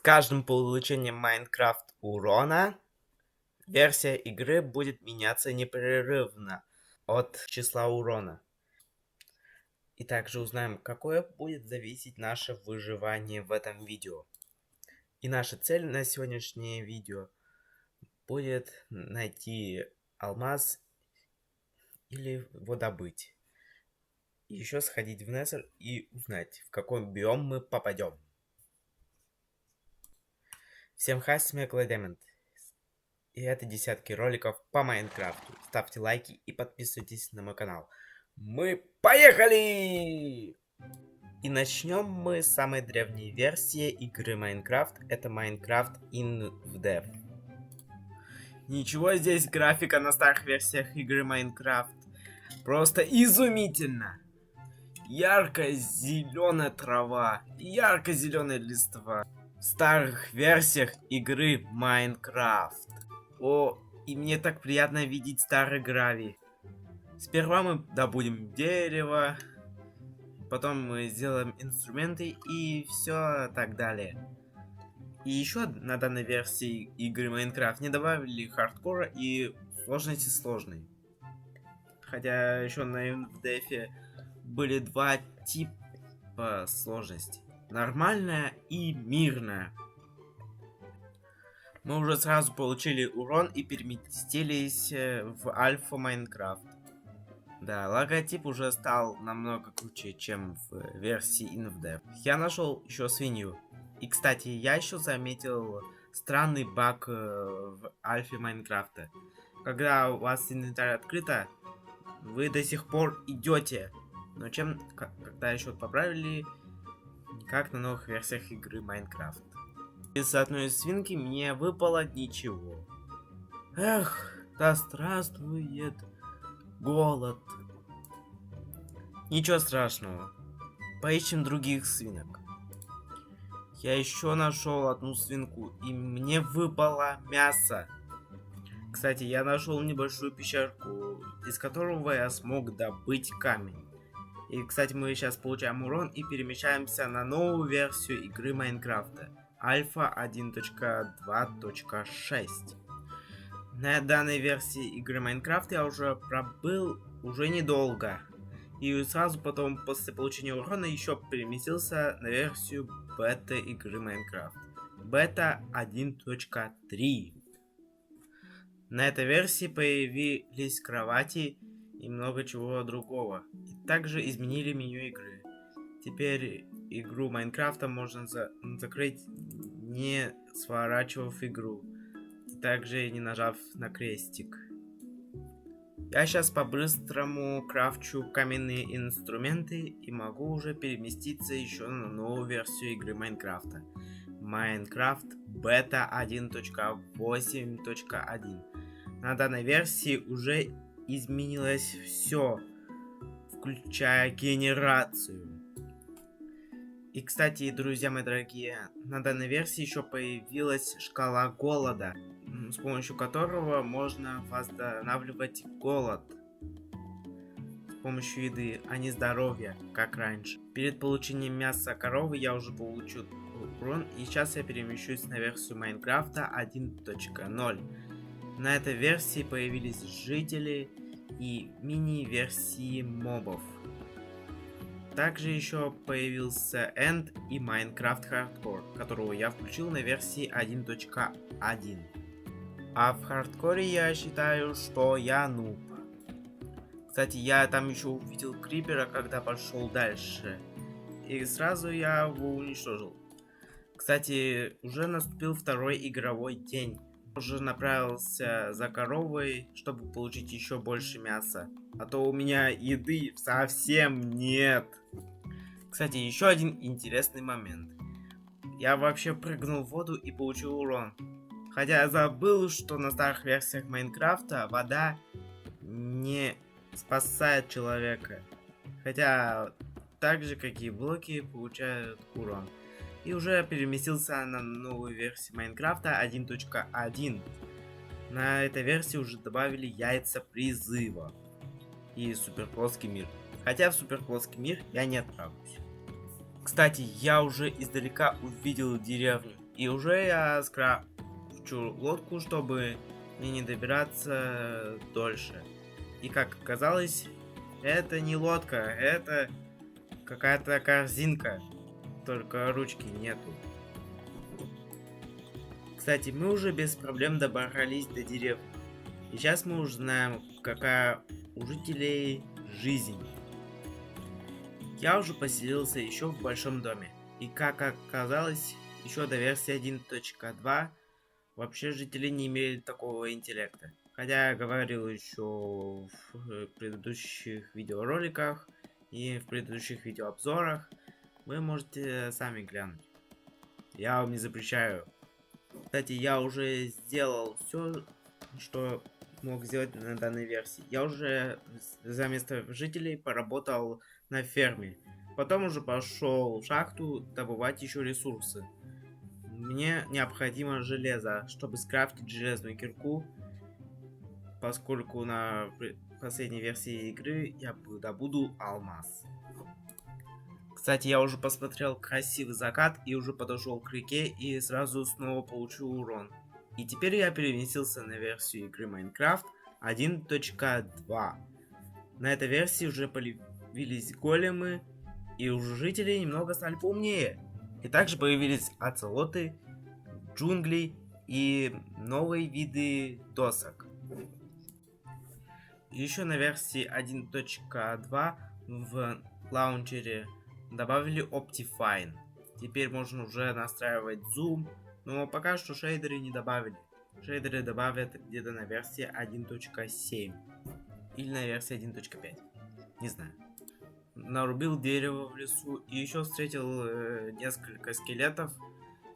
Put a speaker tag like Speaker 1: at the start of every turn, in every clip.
Speaker 1: каждым получением Майнкрафт урона версия игры будет меняться непрерывно от числа урона. И также узнаем, какое будет зависеть наше выживание в этом видео. И наша цель на сегодняшнее видео будет найти алмаз или его добыть. И еще сходить в Незер и узнать, в какой биом мы попадем. Всем хай, с вами Клэдемент. И это десятки роликов по Майнкрафту. Ставьте лайки и подписывайтесь на мой канал. Мы поехали! И начнем мы с самой древней версии игры Майнкрафт. Это Майнкрафт InVdev. Ничего, здесь графика на старых версиях игры Майнкрафт просто изумительно. Ярко-зеленая трава, ярко-зеленая листва. В старых версиях игры Майнкрафт. О, и мне так приятно видеть старый гравий. Сперва мы добудем дерево, потом мы сделаем инструменты и все так далее. И еще на данной версии игры Майнкрафт не добавили хардкора и сложности сложной. Хотя еще на InVdev были два типа сложности. Нормальная и мирная. Мы уже сразу получили урон и переместились в альфа Майнкрафт. Да, логотип уже стал намного круче, чем в версии InVdev. Я нашел еще свинью. И, кстати, я еще заметил странный баг в альфе Майнкрафта. Когда у вас инвентарь открыто, вы до сих пор идете. Но когда еще поправили, как на новых версиях игры Майнкрафт. Из одной свинки мне выпало ничего. Эх, да здравствует голод. Ничего страшного. Поищем других свинок. Я еще нашел одну свинку, и мне выпало мясо. Кстати, я нашел небольшую пещерку, из которого я смог добыть камень. И, кстати, мы сейчас получаем урон и перемещаемся на новую версию игры Майнкрафта. Альфа 1.2.6. На данной версии игры Майнкрафт я уже пробыл уже недолго. И сразу потом, после получения урона, еще переместился на версию бета игры Майнкрафт. Бета 1.3. На этой версии появились кровати и много чего другого. И также изменили меню игры. Теперь игру Майнкрафта можно закрыть, не сворачивав игру. И также не нажав на крестик. Я сейчас по-быстрому крафчу каменные инструменты и могу уже переместиться еще на новую версию игры Майнкрафта. Майнкрафт Бета 1.8.1. На данной версии уже изменилось все, включая генерацию. И, кстати, друзья мои дорогие, на данной версии еще появилась шкала голода, с помощью которого можно восстанавливать голод с помощью еды, а не здоровья, как раньше. Перед получением мяса коровы я уже получу урон, и сейчас я перемещусь на версию Майнкрафта 1.0. На этой версии появились жители и мини-версии мобов. Также еще появился End и Minecraft Hardcore, которого я включил на версии 1.1. А в хардкоре я считаю, что я нуб. Кстати, я там еще увидел крипера, когда пошел дальше. И сразу я его уничтожил. Кстати, уже наступил второй игровой день. Уже направился за коровой, чтобы получить еще больше мяса. А то у меня еды совсем нет. Кстати, еще один интересный момент. Я вообще прыгнул в воду и получил урон. Хотя я забыл, что на старых версиях Майнкрафта вода не спасает человека. Хотя так же, как и блоки, получают урон. И уже переместился на новую версию Майнкрафта 1.1. На этой версии уже добавили яйца призыва и суперплоский мир. Хотя в суперплоский мир я не отправлюсь. Кстати, я уже издалека увидел деревню. И уже я скрафчу лодку, чтобы мне не добираться дольше. И как оказалось, это не лодка, это какая-то корзинка. Только ручки нету. Кстати, мы уже без проблем добрались до деревни. И сейчас мы уже знаем, какая у жителей жизнь. Я уже поселился еще в большом доме. И как оказалось, еще до версии 1.2 вообще жители не имели такого интеллекта. Хотя я говорил еще в предыдущих видеороликах и в предыдущих видеообзорах. Вы можете сами глянуть. Я вам не запрещаю. Кстати, я уже сделал все, что мог сделать на данной версии. Я уже за место жителей поработал на ферме. Потом уже пошел в шахту добывать еще ресурсы. Мне необходимо железо, чтобы скрафтить железную кирку, поскольку на последней версии игры я добуду алмаз. Кстати, я уже посмотрел красивый закат и уже подошел к реке и сразу снова получил урон. И теперь я переместился на версию игры Minecraft 1.2. На этой версии уже появились големы, и уже жители немного стали поумнее. И также появились оцелоты, джунгли и новые виды досок. Еще на версии 1.2 в лаунчере добавили Optifine. Теперь можно уже настраивать зум, но пока что шейдеры не добавили. Шейдеры добавят где-то на версии 1.7 или на версии 1.5. Не знаю. Нарубил дерево в лесу и еще встретил несколько скелетов.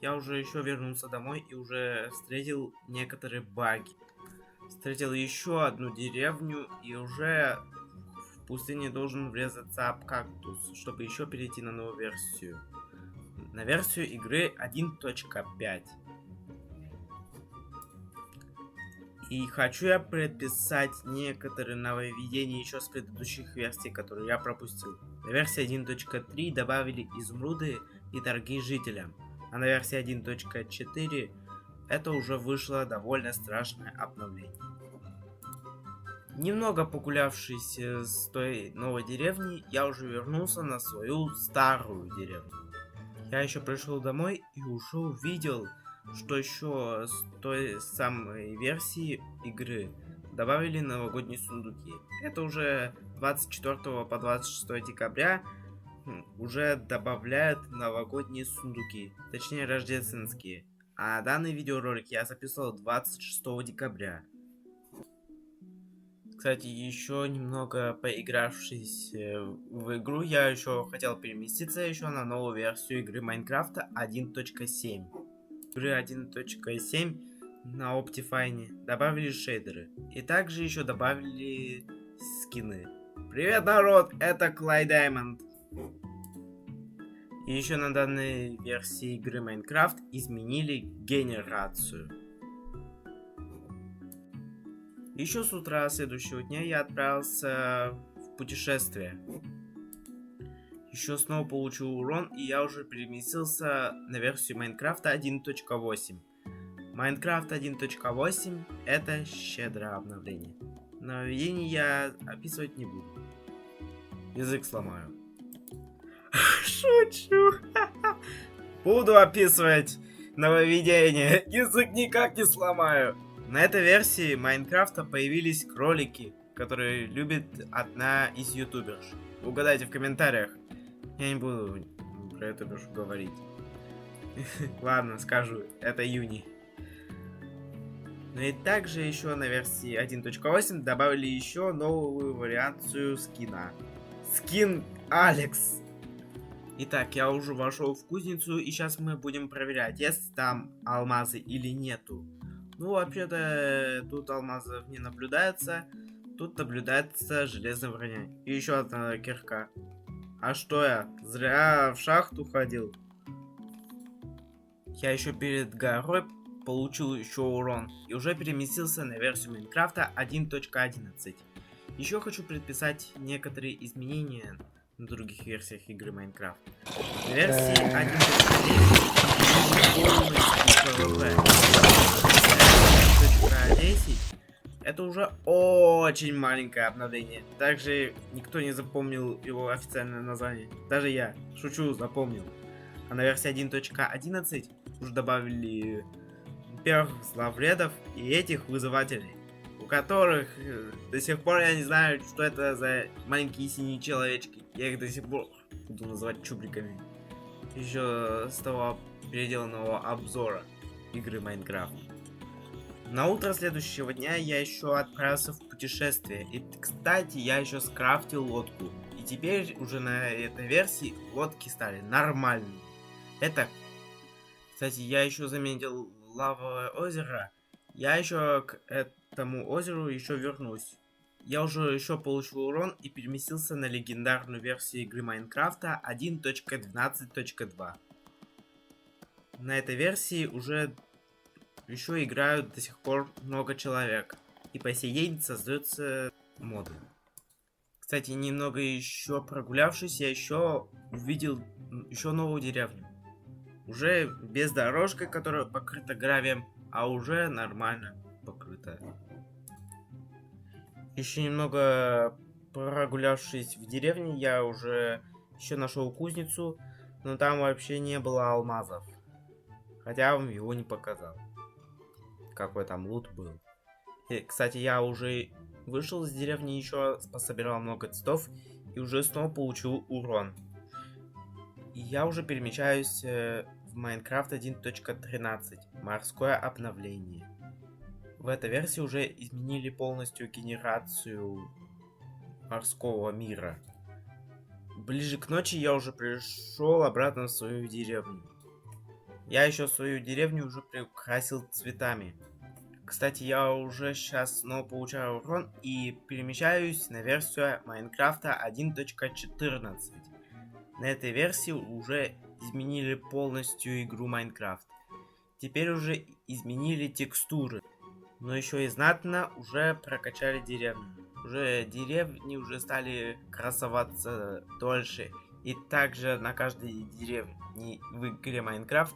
Speaker 1: Я уже еще вернулся домой и уже встретил некоторые баги. Встретил еще одну деревню и уже в пустыне должен врезаться об кактус, чтобы еще перейти на новую версию. На версию игры 1.5. И хочу я предписать некоторые нововведения еще с предыдущих версий, которые я пропустил. На версии 1.3 добавили изумруды и торги жителям. А на версии 1.4 это уже вышло довольно страшное обновление. Немного погулявшись с той новой деревни, я уже вернулся на свою старую деревню. Я еще пришел домой и уже увидел, что еще с той самой версии игры добавили новогодние сундуки. Это уже 24 по 26 декабря уже добавляют новогодние сундуки, точнее рождественские. А данный видеоролик я записал 26 декабря. Кстати, еще немного поигравшись в игру, я еще хотел переместиться еще на новую версию игры Майнкрафта 1.7. Игры 1.7 на Optifine добавили шейдеры. И также еще добавили скины. Привет, народ, это Клай Даймонд. И еще на данной версии игры Майнкрафт изменили генерацию. Еще с утра следующего дня я отправился в путешествие. Еще снова получил урон, и я уже переместился на версию Майнкрафта 1.8. Майнкрафт 1.8 это щедрое обновление. Нововведение я описывать не буду. Язык сломаю. Шучу. Буду описывать нововведение. Язык никак не сломаю. На этой версии Майнкрафта появились кролики, которые любит одна из ютуберш. Угадайте в комментариях. Я не буду про ютубершу говорить. Ладно, скажу. Это Юни. Ну и также еще на версии 1.8 добавили еще новую вариацию скина. Скин Алекс. Итак, я уже вошел в кузницу, и сейчас мы будем проверять, есть там алмазы или нету. Ну, вообще-то, тут алмазов не наблюдается. Тут наблюдается железная броня. И еще одна кирка. А что я? Зря в шахту ходил. Я еще перед горой получил еще урон. И уже переместился на версию Майнкрафта 1.11. Еще хочу предписать некоторые изменения на других версиях игры Майнкрафт. На версии 1.9 это уже очень маленькое обновление. Также никто не запомнил его официальное название. Даже я, шучу, запомнил. А на версии 1.11 уже добавили первых зловредов и этих вызывателей, у которых до сих пор я не знаю, что это за маленькие синие человечки. Я их до сих пор буду называть чубриками. Еще с того переделанного обзора игры Майнкрафт. На утро следующего дня я еще отправился в путешествие. И, кстати, я еще скрафтил лодку. И теперь уже на этой версии лодки стали нормальными. Это, кстати, я еще заметил лавовое озеро. Я еще к этому озеру еще вернусь. Я уже еще получил урон и переместился на легендарную версию игры Майнкрафта 1.12.2. На этой версии уже еще играют до сих пор много человек. И по сей день создаются моды. Кстати, немного еще прогулявшись, я еще увидел еще новую деревню. Уже без дорожки, которая покрыта гравием, а уже нормально покрыта. Еще немного прогулявшись в деревне, я уже еще нашел кузницу, но там вообще не было алмазов. Хотя он его не показал. Какой там лут был. И, кстати, я уже вышел из деревни, еще пособирал много цветов и уже снова получил урон. И я уже перемещаюсь в Майнкрафт 1.13. Морское обновление. В этой версии уже изменили полностью генерацию морского мира. Ближе к ночи я уже пришел обратно в свою деревню. Я еще свою деревню уже приукрасил цветами. Кстати, я уже сейчас снова получаю урон и перемещаюсь на версию Майнкрафта 1.14. На этой версии уже изменили полностью игру Майнкрафт. Теперь уже изменили текстуры. Но еще и знатно уже прокачали деревню. Уже деревни уже стали красоваться дольше. И также на каждой деревне в игре Майнкрафт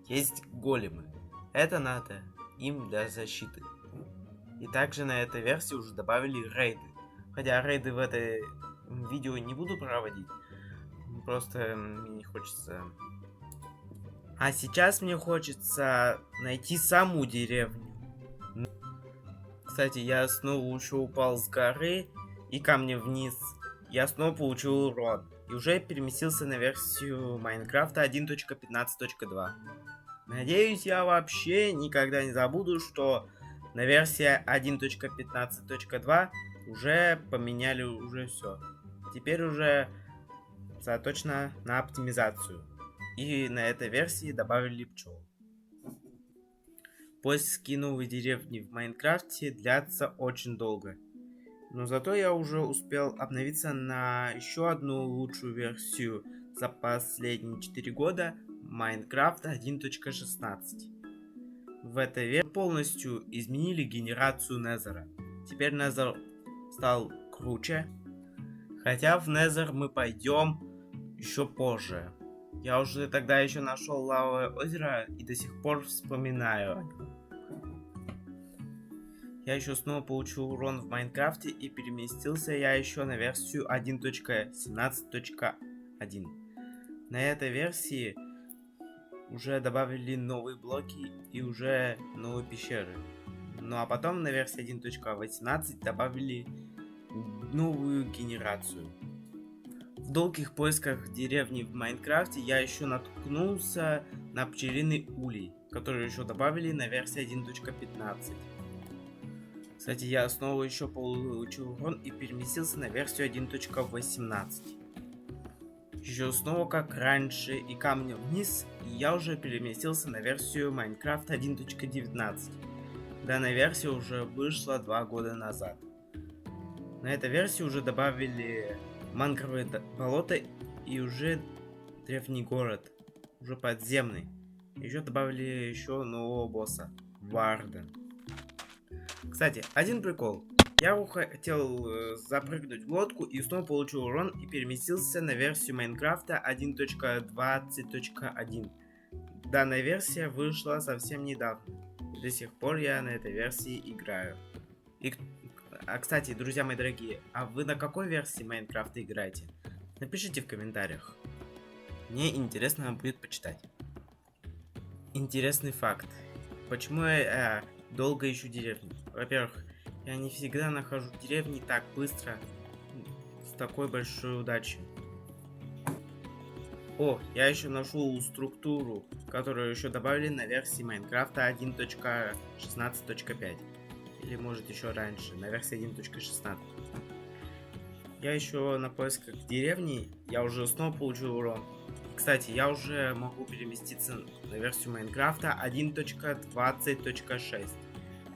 Speaker 1: есть големы. Это надо им для защиты. И также на этой версии уже добавили рейды. Хотя рейды в этой видео не буду проводить. Просто мне не хочется. А сейчас мне хочется найти саму деревню. Кстати, я снова еще упал с горы и камнем вниз. Я снова получил урон. И уже переместился на версию Майнкрафта 1.15.2. Надеюсь, я вообще никогда не забуду, что на версии 1.15.2 уже поменяли уже все. Теперь уже заточено на оптимизацию. И на этой версии добавили пчел. Поиски новой деревни в Майнкрафте длятся очень долго. Но зато я уже успел обновиться на еще одну лучшую версию за последние 4 года Майнкрафт 1.16. В этой версии полностью изменили генерацию Незера. Теперь Незер стал круче. Хотя в Незер мы пойдем еще позже. Я уже тогда еще нашел лавовое озеро и до сих пор вспоминаю о нем. Я еще снова получил урон в Майнкрафте и переместился я еще на версию 1.17.1. На этой версии уже добавили новые блоки и уже новые пещеры. Ну а потом на версии 1.18 добавили новую генерацию. В долгих поисках деревни в Майнкрафте я еще наткнулся на пчелиный улей, который еще добавили на версии 1.15. Кстати, я снова еще получил урон и переместился на версию 1.18. Еще снова как раньше и камнем вниз, и я уже переместился на версию Майнкрафт 1.19. Данная версия уже вышла 2 года назад. На этой версии уже добавили мангровые болота и уже древний город, уже подземный. Еще добавили еще нового босса, Варден. Кстати, один прикол. Я хотел запрыгнуть в лодку и снова получил урон и переместился на версию Майнкрафта 1.20.1. Данная версия вышла совсем недавно. И до сих пор я на этой версии играю. Кстати, друзья мои дорогие, а вы на какой версии Майнкрафта играете? Напишите в комментариях. Мне интересно будет почитать. Интересный факт. Почему я долго ищу деревню? Во-первых, я не всегда нахожу деревни так быстро, с такой большой удачей. О, я еще нашел структуру, которую еще добавили на версии Майнкрафта 1.16.5. Или может еще раньше, на версии 1.16. Я еще на поисках деревни, я уже снова получил урон. Кстати, я уже могу переместиться на версию Майнкрафта 1.20.6.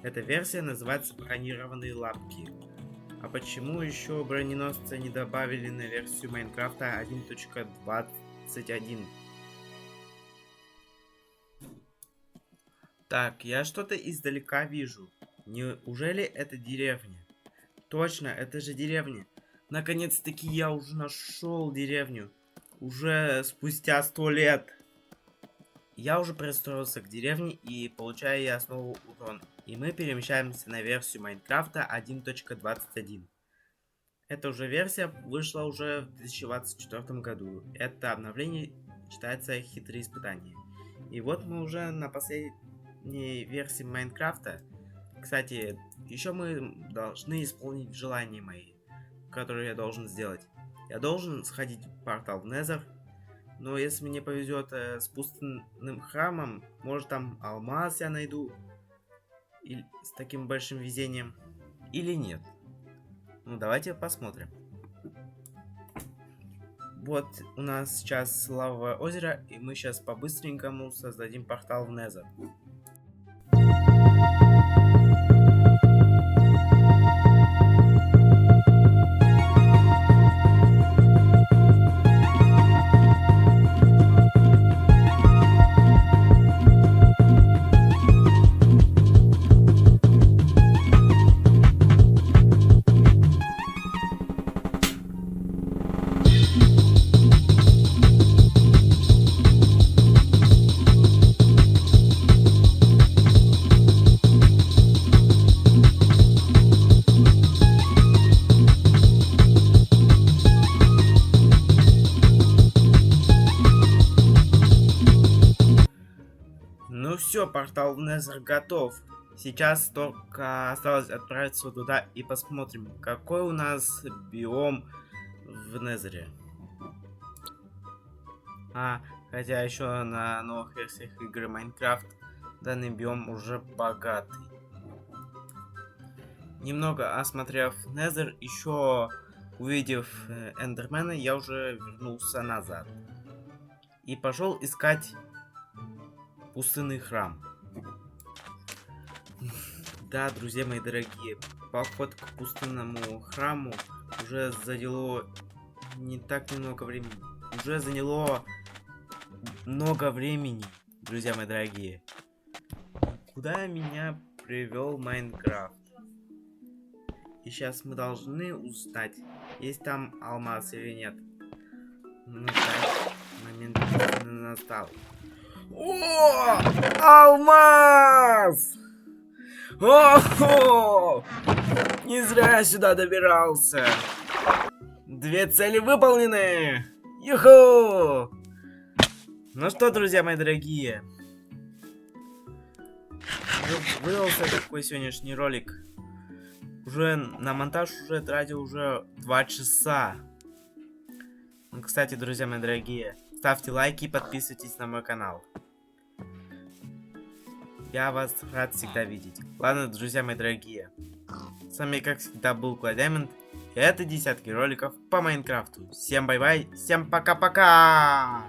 Speaker 1: Эта версия называется бронированные лапки. А почему еще броненосцы не добавили на версию Майнкрафта 1.21? Так, я что-то издалека вижу. Неужели это деревня? Точно, это же деревня. Наконец-таки я уже нашел деревню. Уже спустя 100 лет. Я уже пристроился к деревне и получаю я снова урон. И мы перемещаемся на версию Майнкрафта 1.21. Эта уже версия вышла уже в 2024 году. Это обновление считается хитрые испытания. И вот мы уже на последней версии Майнкрафта. Кстати, еще мы должны исполнить желания мои, которые я должен сделать. Я должен сходить в портал в Незер, но если мне повезет с пустынным храмом, может там алмаз я найду, или с таким большим везением, или нет. Ну давайте посмотрим. Вот у нас сейчас лавовое озеро, и мы сейчас по-быстренькому создадим портал в Незер. Ну все, портал в Незер готов. Сейчас только осталось отправиться туда и посмотрим, какой у нас биом в Незере. Хотя еще на новых версиях игры Майнкрафт данный биом уже богатый. Немного осмотрев Незер, еще увидев Эндермена, я уже вернулся назад. И пошел искать пустынный храм. Да, друзья мои дорогие, поход к пустынному храму уже заняло не так немного времени. Уже заняло много времени, друзья мои дорогие. Куда меня привел Майнкрафт? И сейчас мы должны узнать, есть там алмаз или нет. Ну так, момент настал. О! Алмаз! О! Не зря я сюда добирался. 2 цели выполнены! Юху! Ну что, друзья мои дорогие, выдался такой сегодняшний ролик. Уже на монтаж уже тратил уже 2 часа. Ну, кстати, друзья мои дорогие, ставьте лайки и подписывайтесь на мой канал. Я вас рад всегда видеть. Ладно, друзья мои дорогие. С вами, как всегда, был Кладаймонд. И это десятки роликов по Майнкрафту. Всем бай-бай, всем пока-пока!